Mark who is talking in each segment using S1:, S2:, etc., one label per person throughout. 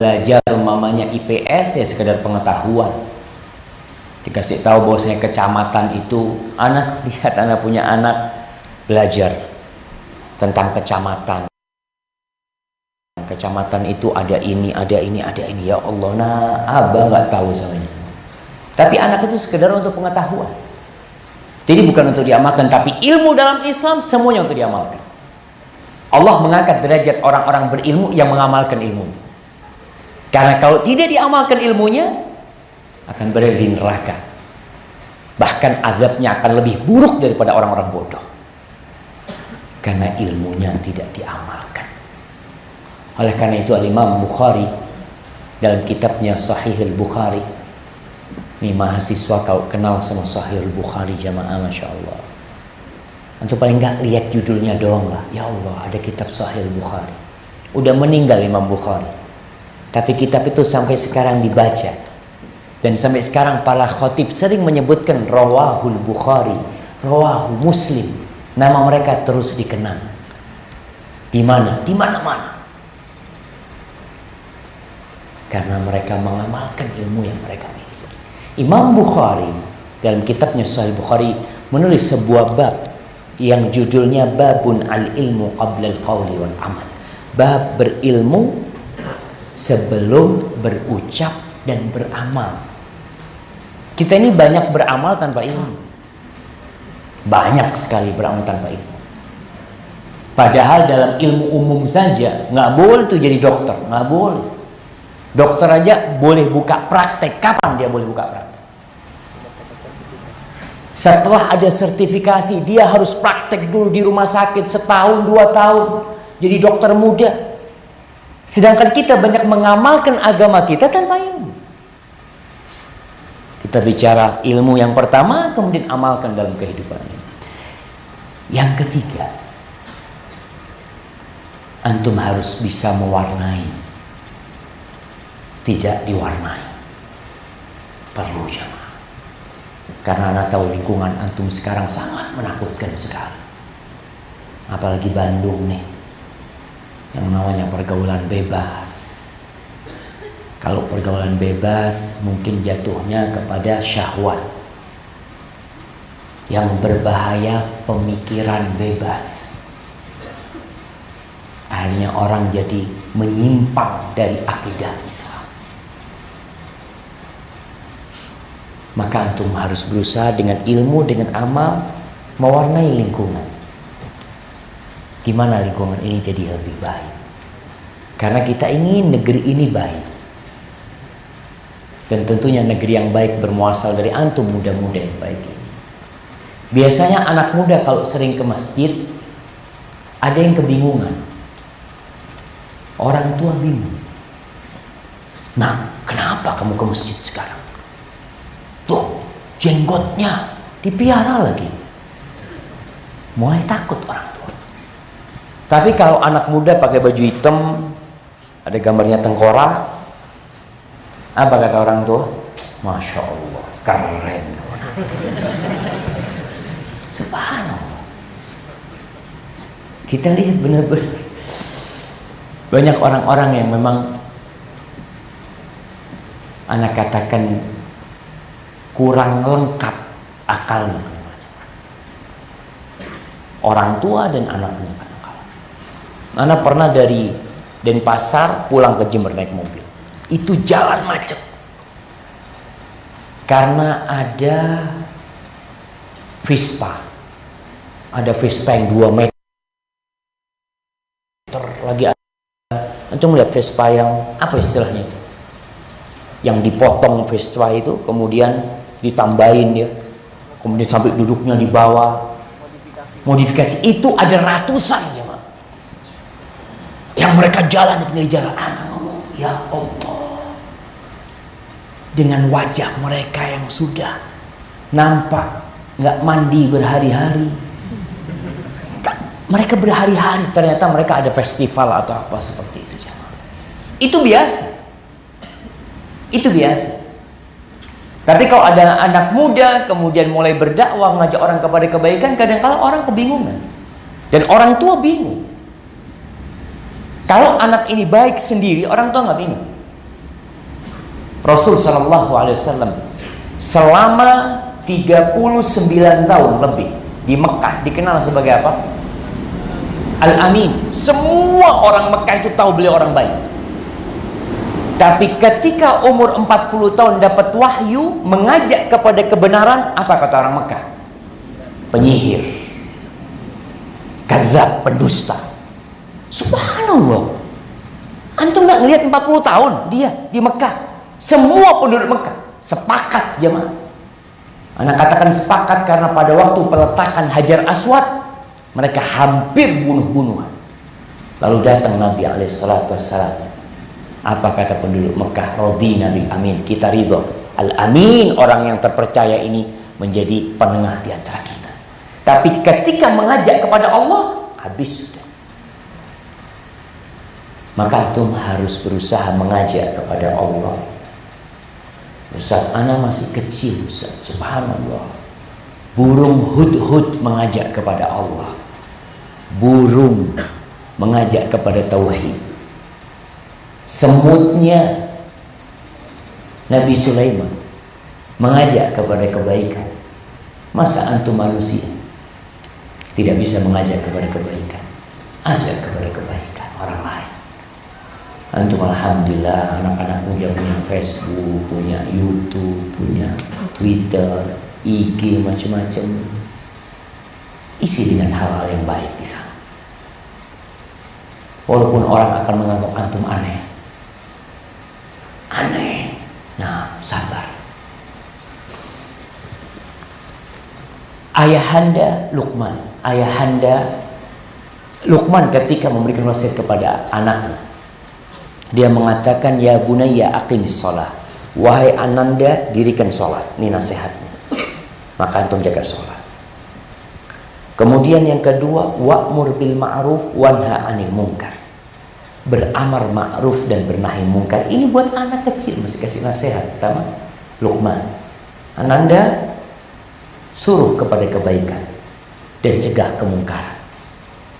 S1: belajar mamanya IPS ya sekedar pengetahuan. Dikasih tahu bahwasanya kecamatan itu, anak lihat anak punya anak belajar tentang kecamatan. Kecamatan itu ada ini, ada ini, ada ini. Ya Allah, nah abah nggak tahu semuanya. Tapi anak itu sekedar untuk pengetahuan. Jadi bukan untuk diamalkan, tapi ilmu dalam Islam semuanya untuk diamalkan. Allah mengangkat derajat orang-orang berilmu yang mengamalkan ilmunya. Karena kalau tidak diamalkan ilmunya, akan berada di neraka. Bahkan azabnya akan lebih buruk daripada orang-orang bodoh. Karena ilmunya tidak diamalkan. Oleh karena itu Al-Imam Bukhari dalam kitabnya Sahih Al-Bukhari, ini mahasiswa kalau kenal sama Sahih Al-Bukhari jamaah, Masya Allah, untuk paling enggak lihat judulnya doang lah. Ya Allah, ada kitab Sahih Al-Bukhari. Udah meninggal Imam Bukhari, tapi kitab itu sampai sekarang dibaca. Dan sampai sekarang para khatib sering menyebutkan Rawahul Bukhari, Rawahu Muslim. Nama mereka terus dikenang. Di mana? Di mana-mana. Karena mereka mengamalkan ilmu yang mereka miliki. Imam Bukhari dalam kitabnya Sahih Bukhari menulis sebuah bab yang judulnya Babun al-ilmu qabla al-qawli wal amal. Bab berilmu sebelum berucap dan beramal. Kita ini banyak beramal tanpa ilmu. Banyak sekali beramal tanpa ilmu. Padahal dalam ilmu umum saja nggak boleh tuh jadi dokter, nggak boleh. Dokter aja boleh buka praktek. Kapan dia boleh buka praktek? Setelah ada sertifikasi, dia harus praktek dulu di rumah sakit setahun, 2 tahun. Jadi dokter muda. Sedangkan kita banyak mengamalkan agama kita tanpa ilmu. Kita bicara ilmu yang pertama, kemudian amalkan dalam kehidupannya. Yang ketiga, antum harus bisa mewarnai, tidak diwarnai. Perlu jamaah. Karena anda tahu lingkungan antum sekarang sangat menakutkan sekali. Apalagi Bandung nih, yang namanya pergaulan bebas. Kalau pergaulan bebas mungkin jatuhnya kepada syahwat. Yang berbahaya pemikiran bebas. Akhirnya orang jadi menyimpang dari akidah Islam. Maka antum harus berusaha dengan ilmu, dengan amal, mewarnai lingkungan. Gimana lingkungan ini jadi lebih baik? Karena kita ingin negeri ini baik. Dan tentunya negeri yang baik bermuasal dari antum muda-muda yang baik ini. Biasanya anak muda kalau sering ke masjid, ada yang kebingungan. Orang tua bingung. Nah, kenapa kamu ke masjid sekarang? Tuh, jenggotnya dipiara lagi. Mulai takut orang tua. Tapi kalau anak muda pakai baju hitam, ada gambarnya tengkorak, apa kata orang tua? Masya Allah, keren. Subhanallah. Kita lihat benar-benar banyak orang-orang yang memang anak katakan kurang lengkap akalnya. Orang tua dan anaknya. Anak pernah dari Denpasar pulang ke Jember naik mobil. Itu jalan macet. Karena ada Vespa. Ada Vespa yang 2 meter. Lagi ada. Antum melihat Vespa yang, apa istilahnya itu? Yang dipotong Vespa itu, kemudian ditambahin ya. Kemudian sampai duduknya di bawah. Modifikasi. Itu ada ratusan ya, Pak. Yang mereka jalan di pinggir jalan. Anak ngomong, ya Allah. Dengan wajah mereka yang sudah nampak nggak mandi berhari-hari, mereka berhari-hari ternyata mereka ada festival atau apa seperti itu. Itu biasa. Itu biasa. Tapi kalau ada anak muda kemudian mulai berdakwah mengajak orang kepada kebaikan, kadang-kala orang kebingungan dan orang tua bingung. Kalau anak ini baik sendiri, orang tua nggak bingung. Rasul sallallahu alaihi wasallam selama 39 tahun lebih di Mekah dikenal sebagai apa? Al-Amin. Semua orang Mekah itu tahu beliau orang baik. Tapi ketika umur 40 tahun dapat wahyu mengajak kepada kebenaran, apa kata orang Mekah? Penyihir, kadzab, pendusta. Subhanallah. Antum nggak ngelihat 40 tahun dia di Mekah. Semua penduduk Mekah sepakat, jemaah. Anak katakan sepakat karena pada waktu peletakan Hajar Aswad mereka hampir bunuh-bunuhan. Lalu datang Nabi SAW. Apa kata penduduk Mekah? Radina bil amin. Kita ridho. Al-amin, orang yang terpercaya ini menjadi penengah di antara kita. Tapi ketika mengajak kepada Allah, habis sudah. Maka antum harus berusaha mengajak kepada Allah. Ustaz, ana masih kecil, Ustaz. Subhanallah. Burung hudhud mengajak kepada Allah. Burung mengajak kepada tauhid. Semutnya Nabi Sulaiman mengajak kepada kebaikan. Masa antum manusia tidak bisa mengajak kepada kebaikan? Ajak kepada kebaikan orang lain. Antum alhamdulillah anak-anak muda punya Facebook, punya YouTube, punya Twitter, IG, macam-macam. Isi dengan hal-hal yang baik di sana. Walaupun orang akan menganggap antum aneh. Aneh. Nah, sabar. Ayahanda Luqman ketika memberikan wasiat kepada anaknya, dia mengatakan, ya bunayya aqimis shalah. Wahai ananda, dirikan salat. Ini nasihatnya. Maka antum jaga salat. Kemudian yang kedua, wa'mur bil ma'ruf wanha 'anil munkar. Beramar ma'ruf dan bernahi munkar. Ini buat anak kecil, masih kasih nasihat sama Luqman. Ananda suruh kepada kebaikan dan cegah kemungkaran.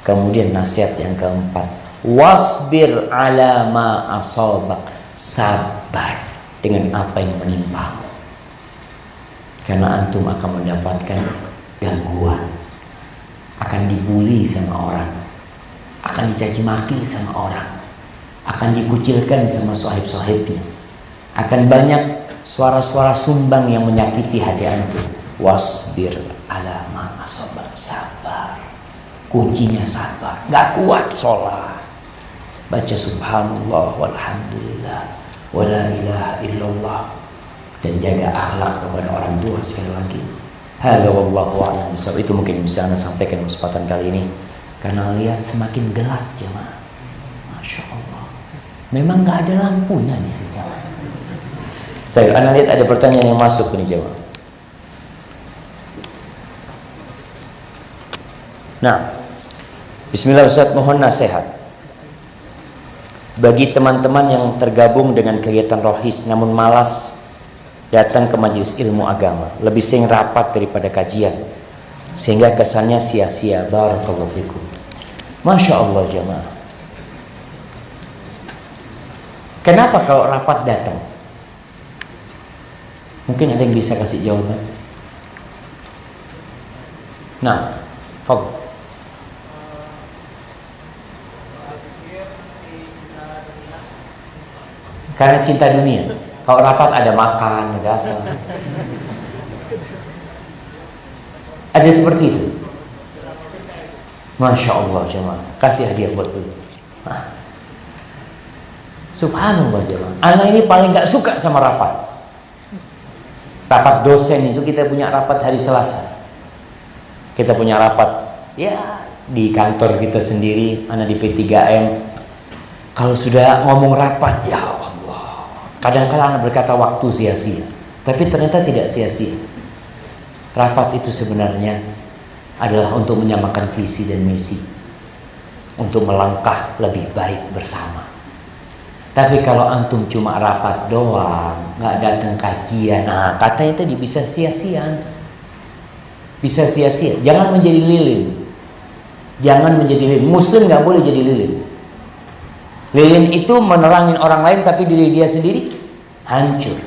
S1: Kemudian nasihat yang keempat, wasbir ala ma asabak. Sabar dengan apa yang menimpamu. Karena antum akan mendapatkan gangguan, akan dibully sama orang, akan dicaci maki sama orang, akan dikucilkan sama sahib-sahibnya, akan banyak suara-suara sumbang yang menyakiti hati antum. Wasbir ala ma asabak. Sabar. Kuncinya sabar. Gak kuat sholat, baca subhanallah walhamdulillah wala ilaha illallah, dan jaga akhlak kepada orang tua. Sekali lagi, hadza wallahu a'lam. Itu mungkin bisa Anda sampaikan kesempatan kali ini. Karena lihat semakin gelap jemaah. Masya Allah. Memang gak ada lampunya di sini jemaah. Saya Anda lihat ada pertanyaan yang masuk ini jemaah. Nah, bismillah Ustaz, mohon nasihat bagi teman-teman yang tergabung dengan kegiatan rohis namun malas datang ke majelis ilmu agama, lebih sering rapat daripada kajian, sehingga kesannya sia-sia. Barakallahu fikum. Masya Allah jemaah. Kenapa kalau rapat datang? Mungkin ada yang bisa kasih jawaban. Nah, fadhil. Karena cinta dunia. Kalau rapat ada makan, ada apa. Ada seperti itu. Masya Allah jemaah. Kasih hadiah buat dulu. Nah. Subhanallah jemaah. Anak ini paling gak suka sama rapat. Rapat dosen itu kita punya rapat hari Selasa. Kita punya rapat ya di kantor kita sendiri, anak di P3M. Kalau sudah ngomong rapat, ya Allah. Kadang-kadang anak berkata waktu sia-sia, tapi ternyata tidak sia-sia. Rapat itu sebenarnya adalah untuk menyamakan visi dan misi, untuk melangkah lebih baik bersama. Tapi kalau antum cuma rapat doang, nggak datang kajian, nah katanya tadi bisa sia-sia antum. Bisa sia-sia. Jangan menjadi lilin. Jangan menjadi lilin. Muslim nggak boleh jadi lilin. Lilin itu menerangin orang lain tapi diri dia sendiri hancur.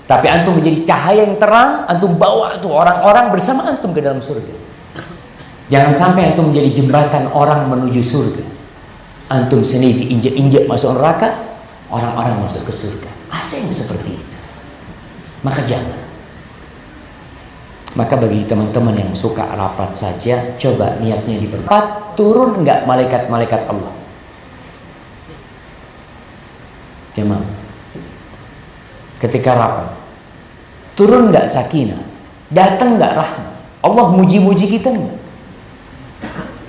S1: Tapi antum menjadi cahaya yang terang, antum bawa tuh orang-orang bersama antum ke dalam surga. Jangan sampai antum menjadi jembatan orang menuju surga. Antum sendiri diinjek-injek masuk neraka, orang-orang masuk ke surga. Ada yang seperti itu. Maka jangan. Maka bagi teman-teman yang suka rapat saja, coba niatnya diperkuat. Turun enggak malaikat-malaikat Allah? Jemaah, ketika rapat, turun enggak sakinah? Datang enggak rahmat? Allah muji-muji kita enggak?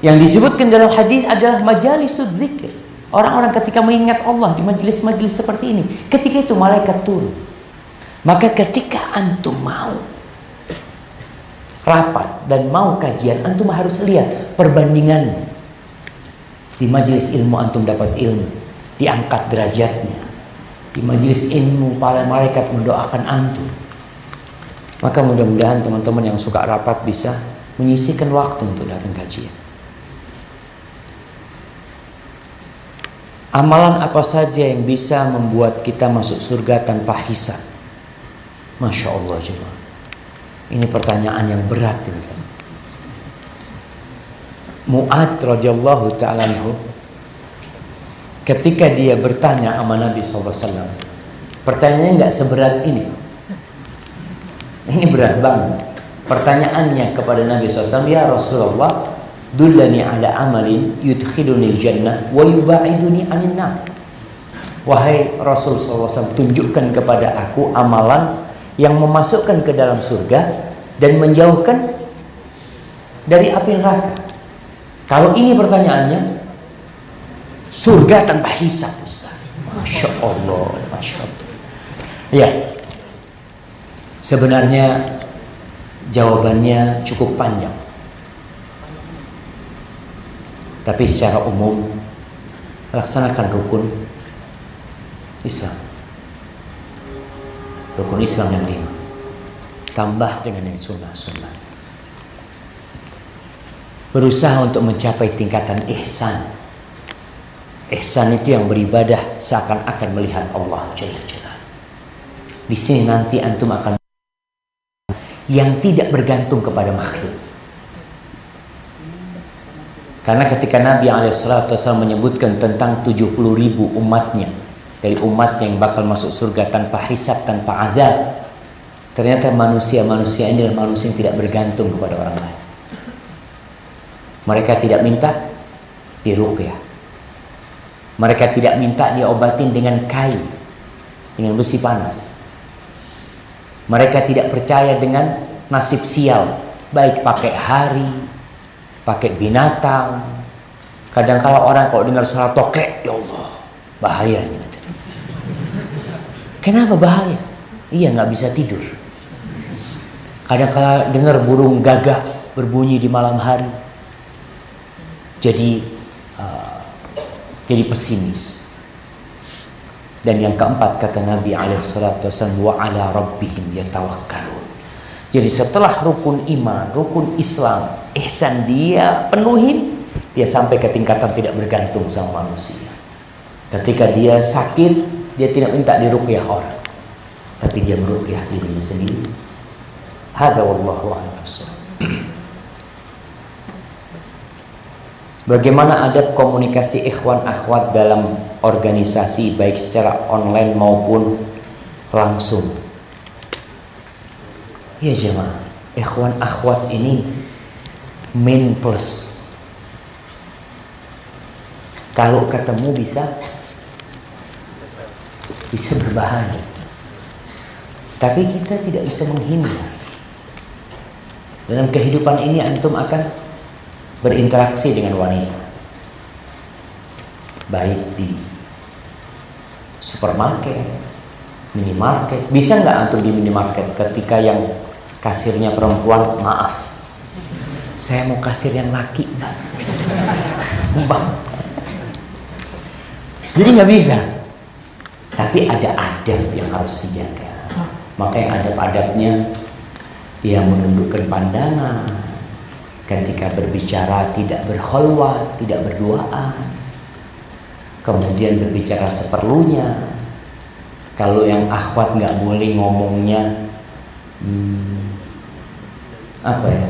S1: Yang disebutkan dalam hadis adalah majalisud dzikr. Orang-orang ketika mengingat Allah di majelis-majelis seperti ini, ketika itu malaikat turun. Maka ketika antum mau rapat dan mau kajian, antum harus lihat perbandingan. Di majelis ilmu antum dapat ilmu, diangkat derajatnya. Di majelis ilmu para malaikat mendoakan antum. Maka mudah-mudahan teman-teman yang suka rapat bisa menyisihkan waktu untuk datang kajian. Amalan apa saja yang bisa membuat kita masuk surga tanpa hisab? Masya Allah jemaah. Ini pertanyaan yang berat ini. Mu'ad radhiyallahu ta'ala anhu, ketika dia bertanya sama Nabi SAW, pertanyaannya nggak seberat ini. Ini berat banget. Pertanyaannya kepada Nabi SAW, ya Rasulullah, dullani ala amalin yudkhilunil jannah wa yubaiduni anin nar. Wahai Rasul SAW, tunjukkan kepada aku amalan yang memasukkan ke dalam surga dan menjauhkan dari api neraka. Kalau ini pertanyaannya, surga tanpa hisab, Ustaz. Masya Allah, Masya Allah. Ya, sebenarnya jawabannya cukup panjang. Tapi secara umum, laksanakan rukun Islam. Rukun Islam yang 5. Tambah dengan yang sunnah-sunnah. Berusaha untuk mencapai tingkatan ihsan. Ihsan itu yang beribadah seakan-akan melihat Allah Jalla Jalla. Di sini nanti antum akan yang tidak bergantung kepada makhluk. Karena ketika Nabi SAW menyebutkan tentang 70.000 umatnya, dari umat yang bakal masuk surga tanpa hisab, tanpa azab, ternyata manusia-manusia ini adalah manusia yang tidak bergantung kepada orang lain. Mereka tidak minta diruqyah. Mereka tidak minta diobatin dengan kain, dengan besi panas. Mereka tidak percaya dengan nasib sial, baik pakai hari, pakai binatang. Kadang-kala orang kalau dengar suara tokek, ya Allah, bahaya ini. Kenapa bahaya? Iya, nggak bisa tidur. Kadang-kala dengar burung gagak berbunyi di malam hari, jadi pesimis. Dan yang keempat kata Nabi SAW, wa ala rabbihim yatawakkalun. Jadi setelah rukun iman, rukun Islam, ihsan dia penuhin, dia sampai ke tingkatan tidak bergantung sama manusia. Ketika dia sakit, dia tidak minta diruqyah orang, tapi dia meruqyah dirinya sendiri. Hadza wallahu a'lam. Bagaimana adab komunikasi ikhwan akhwat dalam organisasi, baik secara online maupun langsung? Ya jemaah, ikhwan akhwat ini main plus. Kalau ketemu bisa berbahaya. Tapi kita tidak bisa menghindar. Dalam kehidupan ini antum akan berinteraksi dengan wanita, baik di supermarket, minimarket. Bisa nggak antum di minimarket ketika yang kasirnya perempuan, maaf, saya mau kasir yang laki, jadi nggak bisa. Tapi ada adab yang harus dijaga. Maka yang adab-adabnya, ya menundukkan pandangan, ketika berbicara tidak berkholwat, tidak berduaan, kemudian berbicara seperlunya, Kalau yang akhwat nggak boleh ngomongnya apa ya?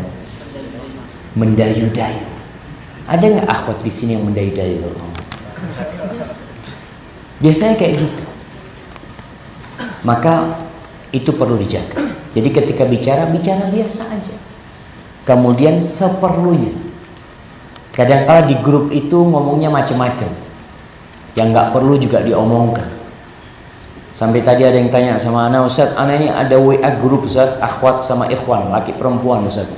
S1: Mendayu-dayu. Ada nggak akhwat di sini yang mendayu-dayu? Biasanya kayak gitu. Maka itu perlu dijaga. Jadi ketika bicara biasa aja. Kemudian seperlunya. Kadang-kala di grup itu ngomongnya macam-macam, yang nggak perlu juga diomongkan. Sampai tadi ada yang tanya sama ana, Ustaz, ana ini ada WA grup Ustaz, akhwat sama ikhwan, laki perempuan Ustaz.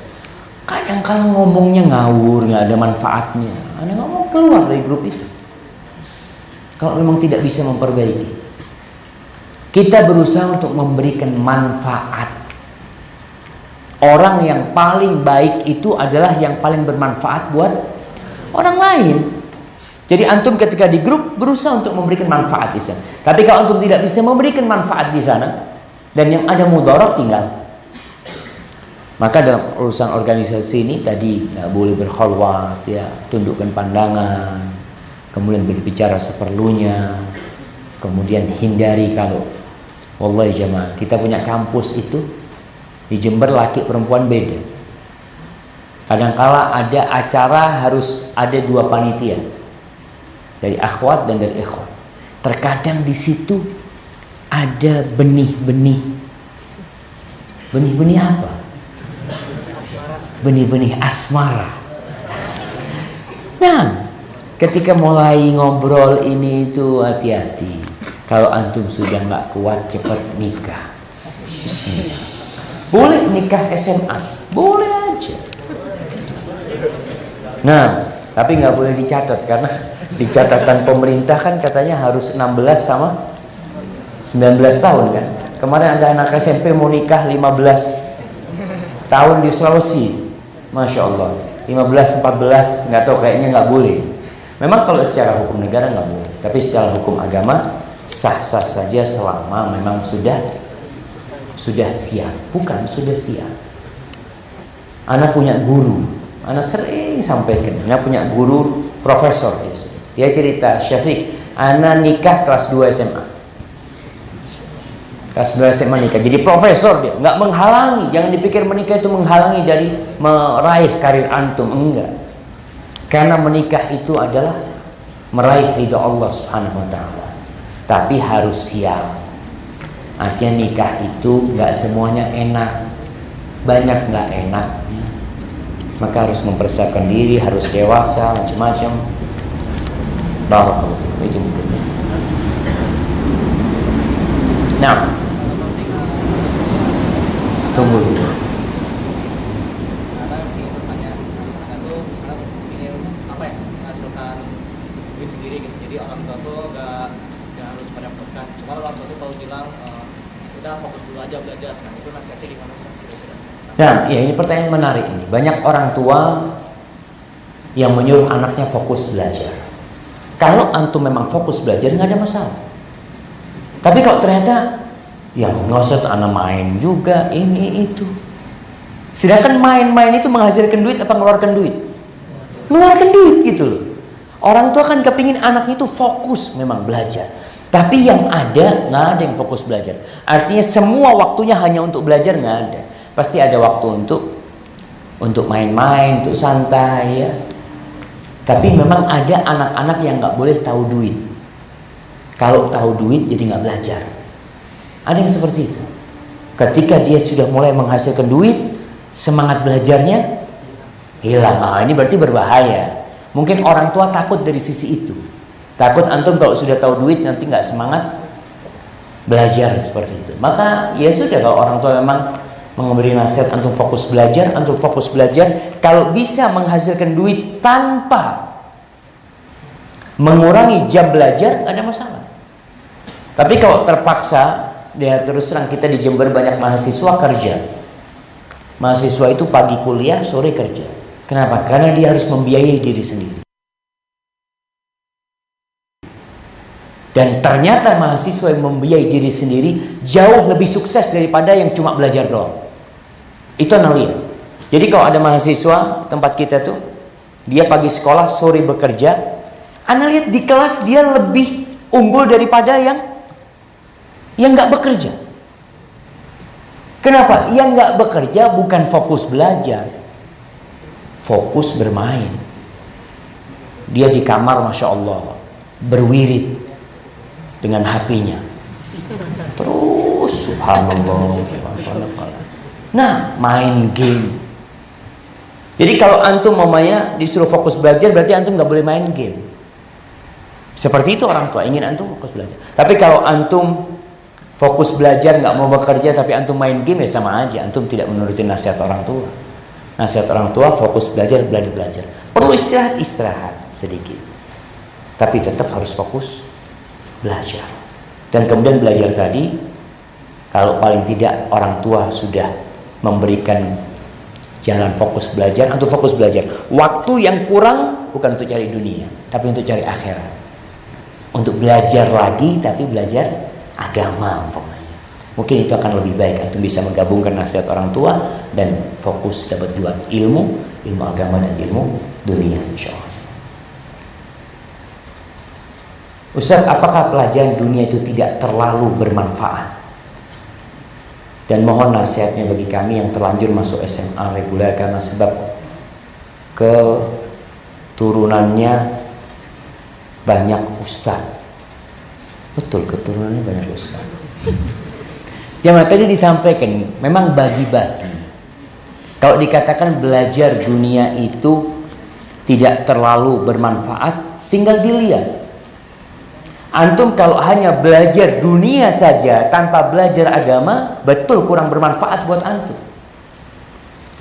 S1: Kadang-kala ngomongnya ngawur, nggak ada manfaatnya. Ana nggak mau keluar dari grup itu. Kalau memang tidak bisa memperbaiki, kita berusaha untuk memberikan manfaat. Orang yang paling baik itu adalah yang paling bermanfaat buat orang lain. Jadi antum ketika di grup berusaha untuk memberikan manfaat di sana. Tapi kalau antum tidak bisa memberikan manfaat di sana dan yang ada mudarat, tinggal. Maka dalam urusan organisasi ini tadi nggak boleh berkhalwat, ya, tundukkan pandangan, kemudian berbicara seperlunya, kemudian hindari kalau wallahi jamaah, kita punya kampus itu di Jember laki perempuan beda. Kadangkala ada acara harus ada 2 panitia, dari akhwat dan dari ikhwan. Terkadang di situ ada benih-benih. Benih-benih apa? Benih-benih asmara. Nah, ketika mulai ngobrol ini itu hati-hati. Kalau antum sudah nggak kuat, cepat nikah. Bismillah. Boleh nikah SMA, boleh aja. Nah, tapi nggak boleh dicatat karena di catatan pemerintah kan katanya harus 16 sama 19 tahun kan. Kemarin ada anak SMP mau nikah 15 tahun di Sulawesi, Masya Allah. 15, 14, nggak tahu, kayaknya nggak boleh. Memang kalau secara hukum negara nggak boleh, tapi secara hukum agama sah-sah saja selama memang sudah siap. Bukan sudah siap. Anak punya guru, anak sering sampaikan, anak punya guru profesor. Dia cerita, Syafiq, anak nikah kelas 2 SMA. Kelas 2 SMA nikah, jadi profesor dia. Nggak menghalangi, jangan dipikir menikah itu menghalangi dari meraih karir antum. Enggak. Karena menikah itu adalah meraih ridha Allah Subhanahu wa ta'ala. Tapi harus siap. Artinya nikah itu nggak semuanya enak, banyak nggak enaknya. Maka harus mempersiapkan diri, harus dewasa, macam-macam. Barakallahu fikum, itu mungkin. Nah, tunggu dulu.
S2: Sekarang ingin bertanya, anak tuh misalnya ingin apa ya, menghasilkan duit sendiri gitu. Jadi orang tua tuh nggak harus pada pekan. Cuma orang tua tuh selalu bilang udah fokus dulu aja belajar. Nah itu nasihatnya gimana sih?
S1: Nah, ya ini pertanyaan menarik ini. Banyak orang tua yang menyuruh anaknya fokus belajar. Kalau antum memang fokus belajar nggak ada masalah. Tapi kalau ternyata ya nggak usah anak main juga ini itu. Sedangkan main-main itu menghasilkan duit apa mengeluarkan duit? Mengeluarkan duit gitu loh. Orang tua kan kepingin anaknya itu fokus memang belajar. Tapi yang ada nggak ada yang fokus belajar. Artinya semua waktunya hanya untuk belajar, nggak ada. Pasti ada waktu untuk main-main, untuk santai ya. Tapi memang ada anak-anak yang nggak boleh tahu duit. Kalau tahu duit jadi nggak belajar. Ada yang seperti itu. Ketika dia sudah mulai menghasilkan duit, semangat belajarnya hilang. Ah, ini berarti berbahaya. Mungkin orang tua takut dari sisi itu. Takut antum kalau sudah tahu duit nanti nggak semangat belajar seperti itu. Maka ya sudah, kalau orang tua memang memberi nasihat antum fokus belajar, antum fokus belajar. Kalau bisa menghasilkan duit tanpa mengurangi jam belajar, nggak ada masalah. Tapi kalau terpaksa, ya terus terang kita di Jember banyak mahasiswa kerja. Mahasiswa itu pagi kuliah, sore kerja. Kenapa? Karena dia harus membiayai diri sendiri. Dan ternyata mahasiswa yang membiayai diri sendiri jauh lebih sukses daripada yang cuma belajar doang. Itu analia. Jadi kalau ada mahasiswa tempat kita tuh, dia pagi sekolah, sore bekerja, analia di kelas dia lebih unggul daripada yang yang nggak bekerja. Kenapa? Yang nggak bekerja bukan fokus belajar, fokus bermain. Dia di kamar, masya Allah, berwirid dengan HP-nya. Terus subhanallah. Nah, main game. Jadi kalau antum mamanya disuruh fokus belajar, berarti antum nggak boleh main game. Seperti itu orang tua ingin antum fokus belajar. Tapi kalau antum fokus belajar nggak mau bekerja, tapi antum main game, ya sama aja. Antum tidak menuruti nasihat orang tua. Nasihat orang tua fokus belajar, belajar. Perlu istirahat sedikit, tapi tetap harus fokus belajar. Dan kemudian belajar tadi, kalau paling tidak orang tua sudah memberikan jalan fokus belajar, untuk fokus belajar. Waktu yang kurang bukan untuk cari dunia, tapi untuk cari akhirat. Untuk belajar lagi, tapi belajar agama umpamanya. Mungkin itu akan lebih baik. Antum bisa menggabungkan nasihat orang tua dan fokus dapat dua ilmu agama dan ilmu dunia, insyaallah. Ustaz, apakah pelajaran dunia itu tidak terlalu bermanfaat? Dan mohon nasihatnya bagi kami yang terlanjur masuk SMA reguler karena sebab keturunannya banyak ustaz. Betul, keturunannya banyak ustaz. Jamaah, tadi disampaikan memang bagi-bagi. Kalau dikatakan belajar dunia itu tidak terlalu bermanfaat, tinggal dilihat. Antum kalau hanya belajar dunia saja tanpa belajar agama, betul kurang bermanfaat buat antum.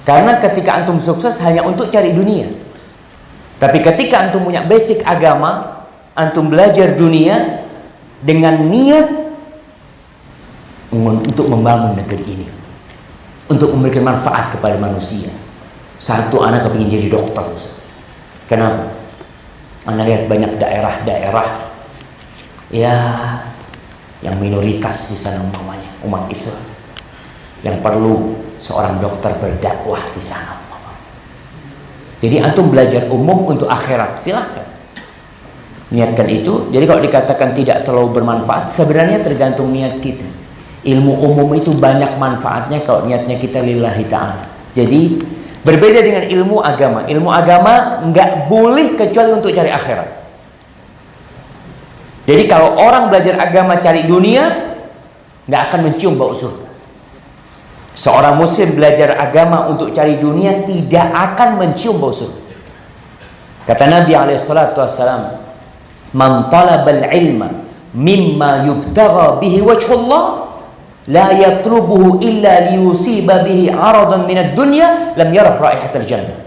S1: Karena ketika antum sukses hanya untuk cari dunia. Tapi ketika antum punya basic agama, antum belajar dunia dengan niat untuk membangun negeri ini, untuk memberikan manfaat kepada manusia. Satu, anak kepingin jadi dokter. Kenapa? Anak lihat banyak daerah-daerah ya yang minoritas di sana umpamanya umat Islam yang perlu seorang dokter berdakwah di sana. Jadi antum belajar umum untuk akhirat, silahkan niatkan itu. Jadi kalau dikatakan tidak terlalu bermanfaat, sebenarnya tergantung niat kita. Ilmu umum itu banyak manfaatnya kalau niatnya kita lillahi ta'ala. Jadi berbeda dengan ilmu agama. Ilmu agama nggak boleh kecuali untuk cari akhirat. Jadi kalau orang belajar agama cari dunia, nggak akan mencium bau surga. Seorang muslim belajar agama untuk cari dunia tidak akan mencium bau surga. Kata Nabi SAW, "Man talabal ilma mimma yubtagha bihi wajhullah, la yatlubuhu illa liyusiba bihi aradan minad dunya, lam yarah raihatal jannah."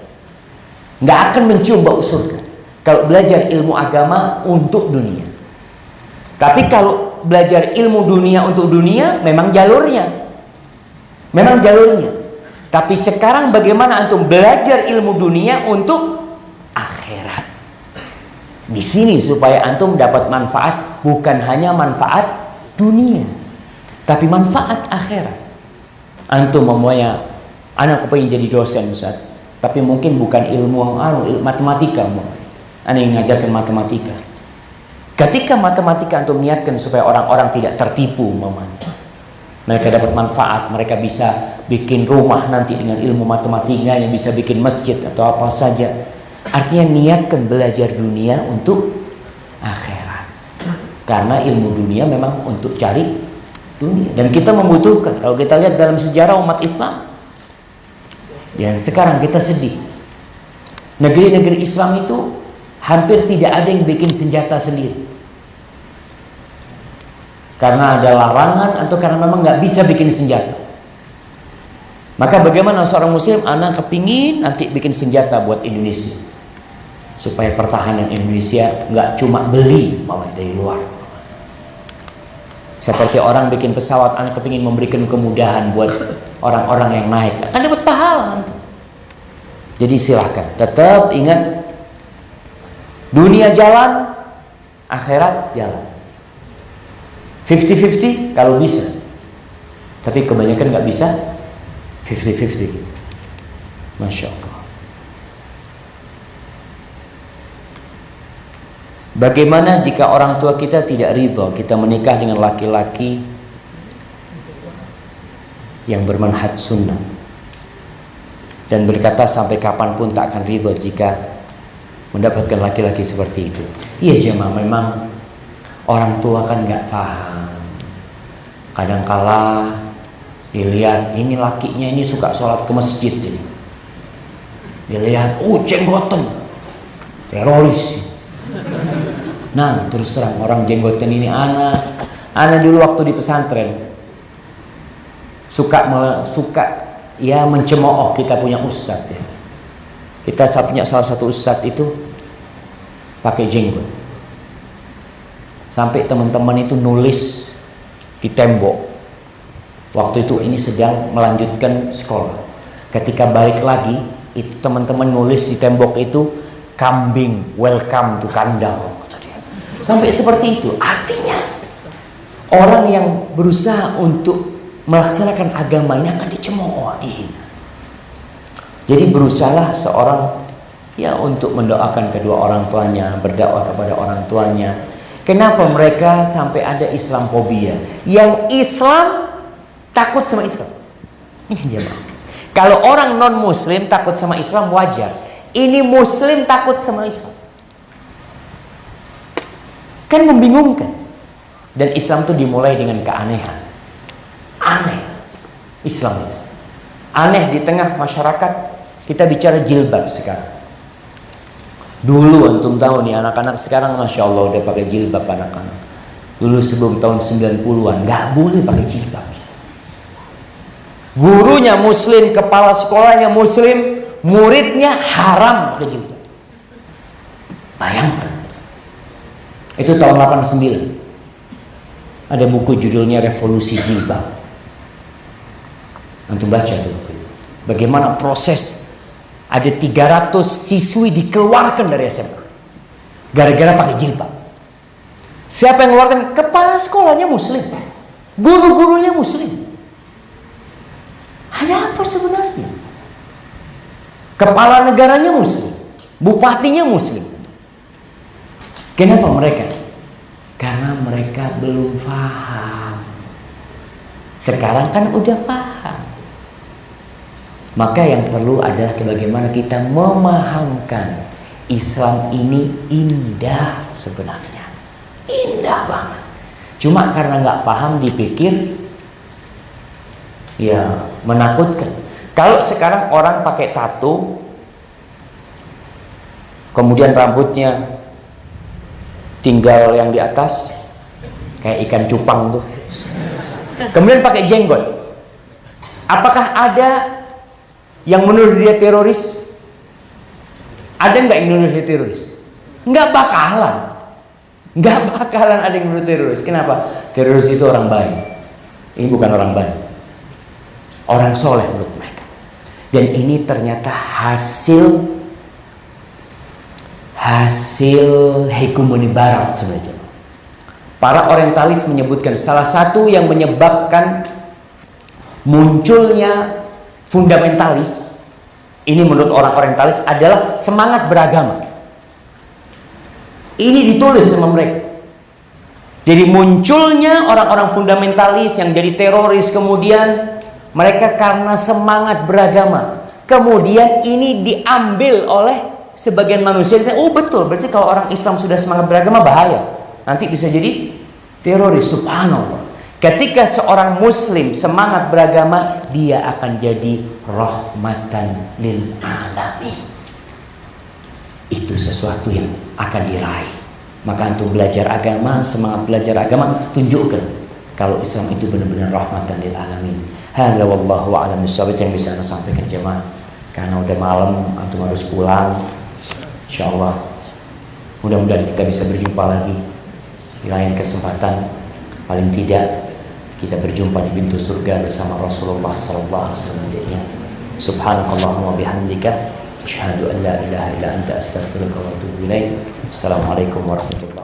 S1: Nggak akan mencium bau surga kalau belajar ilmu agama untuk dunia. Tapi kalau belajar ilmu dunia untuk dunia, memang jalurnya. Tapi sekarang bagaimana antum belajar ilmu dunia untuk akhirat? Di sini supaya antum dapat manfaat, bukan hanya manfaat dunia, tapi manfaat akhirat. Antum memangnya, anak pengen jadi dosen Ustaz, tapi mungkin bukan ilmu matematika, anak yang ngajarkan matematika. Ketika matematika antum niatkan supaya orang-orang tidak tertipu, mereka dapat manfaat, mereka bisa bikin rumah nanti dengan ilmu matematika, yang bisa bikin masjid atau apa saja. Artinya niatkan belajar dunia untuk akhirat. Karena ilmu dunia memang untuk cari dunia, dan kita membutuhkan. Kalau kita lihat dalam sejarah umat Islam, yang sekarang kita sedih, negeri-negeri Islam itu hampir tidak ada yang bikin senjata sendiri. Karena ada larangan atau karena memang nggak bisa bikin senjata. Maka bagaimana seorang muslim, anak kepingin nanti bikin senjata buat Indonesia, supaya pertahanan Indonesia nggak cuma beli malah dari luar. Seperti orang bikin pesawat, anak kepingin memberikan kemudahan buat orang-orang yang naik, akan dapat pahala. Jadi silahkan, tetap ingat, dunia jalan, akhirat jalan. 50-50 kalau bisa. Tapi kebanyakan nggak bisa 50-50 gitu. Masya Allah. Bagaimana jika orang tua kita tidak ridho kita menikah dengan laki-laki yang bermanhaj sunnah dan berkata sampai kapanpun tak akan ridho jika mendapatkan laki-laki seperti itu. Iya jemaah, memang orang tua kan nggak paham. Kadangkala dilihat ini lakinya ini suka sholat ke masjid ini. Dilihat, jenggoten, teroris. Nah, terus terang orang jenggoten ini anak dulu waktu di pesantren suka ya mencemooh kita punya ustadz ya. Kita punya salah satu ustadz itu pakai jenggot. Sampai teman-teman itu nulis di tembok. Waktu itu ini sedang melanjutkan sekolah. Ketika balik lagi, itu teman-teman nulis di tembok itu, kambing, welcome to Kandal. Sampai seperti itu. Artinya orang yang berusaha untuk melaksanakan agama ini akan dicemooh, dihina. Jadi berusahalah seorang ya untuk mendoakan kedua orang tuanya, berdakwah kepada orang tuanya. Kenapa mereka sampai ada Islamophobia? Yang Islam takut sama Islam. Ini jemaah. Kalau orang non Muslim takut sama Islam wajar. Ini Muslim takut sama Islam. Kan membingungkan. Dan Islam itu dimulai dengan keanehan. Aneh Islam itu. Aneh di tengah masyarakat. Kita bicara jilbab sekarang. Dulu antum tahu nih anak-anak sekarang Masya Allah udah pakai jilbab anak-anak. Dulu sebelum tahun 90-an gak boleh pakai jilbab. Gurunya Muslim, kepala sekolahnya Muslim, muridnya haram pakai jilbab. Bayangkan. Itu tahun 89. Ada buku judulnya Revolusi Jilbab. Antum baca tuh buku itu. Bagaimana proses ada 300 siswi dikeluarkan dari SMA gara-gara pakai jilbab. Siapa yang mengeluarkan? Kepala sekolahnya Muslim, guru-gurunya Muslim. Ada apa sebenarnya? Kepala negaranya Muslim, bupatinya Muslim. Kenapa mereka? Karena mereka belum paham. Sekarang kan udah paham. Maka yang perlu adalah bagaimana kita memahamkan Islam ini indah sebenarnya. Indah banget. Cuma karena nggak paham dipikir ya menakutkan. Kalau sekarang orang pakai tato, kemudian rambutnya tinggal yang di atas kayak ikan cupang tuh, kemudian pakai jenggot, apakah ada yang menurut dia teroris? Ada nggak yang menurut dia teroris? Nggak bakalan. Nggak bakalan ada yang menurut teroris. Kenapa? Teroris itu orang baik. Ini bukan orang baik, orang soleh menurut mereka. Dan ini ternyata hasil hegemoni Barat sebenarnya. Para orientalis menyebutkan salah satu yang menyebabkan munculnya fundamentalis ini menurut orang orientalis adalah semangat beragama. Ini ditulis sama mereka. Jadi munculnya orang-orang fundamentalis yang jadi teroris kemudian mereka karena semangat beragama. Kemudian ini diambil oleh sebagian manusia. Oh betul, berarti kalau orang Islam sudah semangat beragama bahaya. Nanti bisa jadi teroris. Subhanallah. Ketika seorang Muslim semangat beragama, dia akan jadi rahmatan lil alamin. Itu sesuatu yang akan diraih. Maka antum belajar agama, semangat belajar agama, tunjukkan kalau Islam itu benar-benar rahmatan lil alamin. Hadza wallahu a'lam bishawab yang bisa saya sampaikan jemaah. Karena udah malam, antum harus pulang. Insyaallah. Mudah-mudahan kita bisa berjumpa lagi di lain kesempatan. Paling tidak kita berjumpa di pintu surga bersama Rasulullah sallallahu alaihi wasallam. Subhanakallahumma bihamdika asyhadu an la ilaha illa anta astaghfiruka wa atubu ilaik. Assalamualaikum warahmatullahi wabarakatuh.